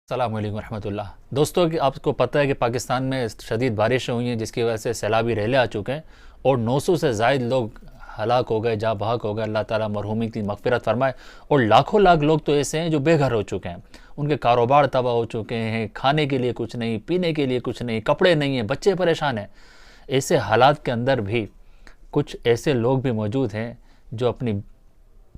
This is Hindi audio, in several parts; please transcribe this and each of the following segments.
अस्सलाम वालेकुम रहमतुल्लाह। दोस्तों कि आपको पता है कि पाकिस्तान में शदीद बारिशें हुई हैं जिसकी वजह से सैलाबी रेले आ चुके हैं और 900 से ज़ायद लोग हलाक हो गए, जा बहक हो गए। अल्लाह ताला मरहूमी की मग़फ़िरत फरमाए। और लाखों लाख लोग तो ऐसे हैं जो बेघर हो चुके हैं, उनके कारोबार तबाह हो चुके हैं, खाने के लिए कुछ नहीं, पीने के लिए कुछ नहीं, कपड़े नहीं हैं, बच्चे परेशान हैं। ऐसे हालात के अंदर भी कुछ ऐसे लोग भी मौजूद हैं जो अपनी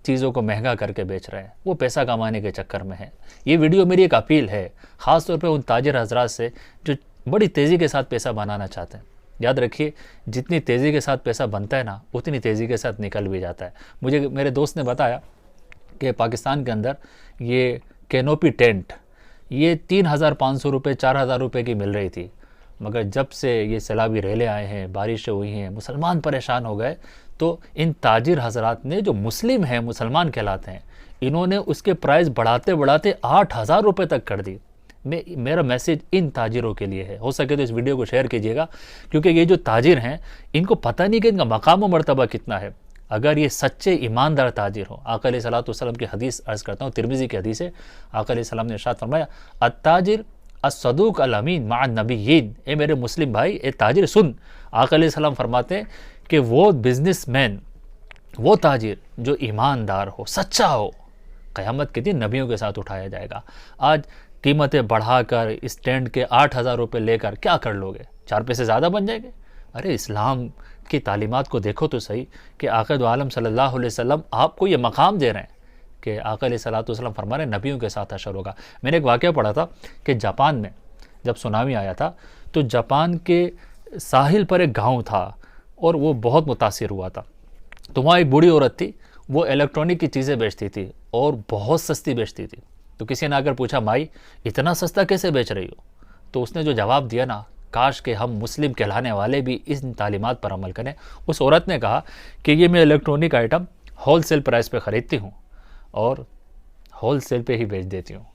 चीज़ों को महंगा करके बेच रहे हैं, वो पैसा कमाने के चक्कर में है। ये वीडियो मेरी एक अपील है ख़ास तौर पे उन ताजिर हजरात से जो बड़ी तेज़ी के साथ पैसा बनाना चाहते हैं। याद रखिए, जितनी तेज़ी के साथ पैसा बनता है ना, उतनी तेज़ी के साथ निकल भी जाता है। मुझे मेरे दोस्त ने बताया कि पाकिस्तान के अंदर ये कैनोपी टेंट ये 3,500 रुपये 4,000 रुपये की मिल रही थी, मगर जब से ये सैलाबी रेले आए हैं, बारिशें हुई हैं, मुसलमान परेशान हो गए, तो इन ताजिर हजरात ने जो मुस्लिम हैं, मुसलमान कहलाते हैं, इन्होंने उसके प्राइस बढ़ाते बढ़ाते 8,000 रुपये तक कर दी। मेरा मैसेज इन ताजिरों के लिए है, हो सके तो इस वीडियो को शेयर कीजिएगा, क्योंकि ये जो ताजिर हैं इनको पता नहीं कि इनका मकाम और मर्तबा कितना है। अगर ये सच्चे ईमानदार ताजिर हो, आका अलैहिस्सलातु वस्सलाम की हदीस अर्ज़ करता हूँ, तिरमिज़ी की हदीस है, आका अलैहिस्सलाम ने इरशाद फरमाया, अत्ताजिर अस्सदूक अल अमीन मा नबिय्यीन। ए मेरे मुस्लिम भाई, ए ताजिर सुन, आका अलैहिस्सलाम फरमाते हैं कि वो बिजनेसमैन, वो ताजिर जो ईमानदार हो, सच्चा हो, क़यामत के दिन नबियों के साथ उठाया जाएगा। आज कीमतें बढ़ाकर इस टेंट के 8,000 रुपये लेकर क्या कर लोगे? 4 पैसे ज़्यादा बन जाएंगे। अरे इस्लाम की तालीमात को देखो तो सही कि आक़िद दो आलम सल्लल्लाहु अलैहि वसल्लम आपको ये मकाम दे रहे हैं कि आका अलैहिस्सलातु वस्सलाम फरमा रहे हैं नबियों के साथ हशर होगा। मैंने एक वाक़या पढ़ा था कि जापान में जब सुनामी आया था तो जापान के साहिल पर एक गाँव था और वो बहुत मुतासिर हुआ था। तो वहाँ एक बूढ़ी औरत थी, वो इलेक्ट्रॉनिक की चीज़ें बेचती थी और बहुत सस्ती बेचती थी। तो किसी ने आकर पूछा, माई इतना सस्ता कैसे बेच रही हो? तो उसने जो जवाब दिया ना, काश के हम मुस्लिम कहलाने वाले भी इन तालीमात पर अमल करें। उस औरत ने कहा कि ये मैं electronic item wholesale price पर ख़रीदती हूँ और होल सेल पे ही बेच देती हूँ।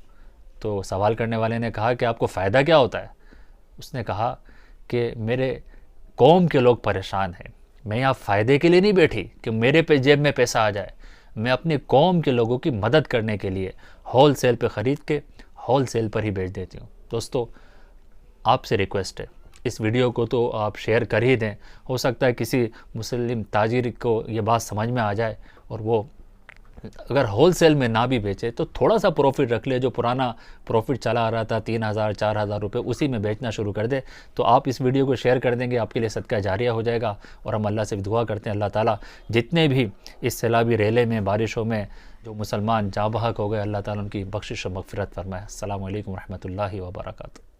तो सवाल करने वाले ने कहा कि आपको फ़ायदा क्या होता है? उसने कहा कि मेरे कौम के लोग परेशान हैं, मैं यहाँ फ़ायदे के लिए नहीं बैठी कि मेरे पे जेब में पैसा आ जाए, मैं अपनी कौम के लोगों की मदद करने के लिए होल सेल पे ख़रीद के होल सेल पर ही बेच देती हूँ। दोस्तों, आपसे रिक्वेस्ट है, इस वीडियो को तो आप शेयर कर ही दें। हो सकता है किसी मुस्लिम ताजिर को ये बात समझ में आ जाए और वो अगर होल सेल में ना भी बेचे तो थोड़ा सा प्रॉफिट रख ले, जो पुराना प्रॉफिट चला आ रहा था 3,000 4,000 रुपये, उसी में बेचना शुरू कर दे। तो आप इस वीडियो को शेयर कर देंगे, आपके लिए सदका जारिया हो जाएगा। और हम अल्लाह से दुआ करते हैं, अल्लाह ताला जितने भी इस सैलाबी रेले में, बारिशों में जो मुसलमान जाँ बहक हो गए, अल्लाह ताला उनकी बख्शिश और मग़फ़िरत फरमाए। अस्सलामु अलैकुम रहमतुल्लाहि व बरकातुहू।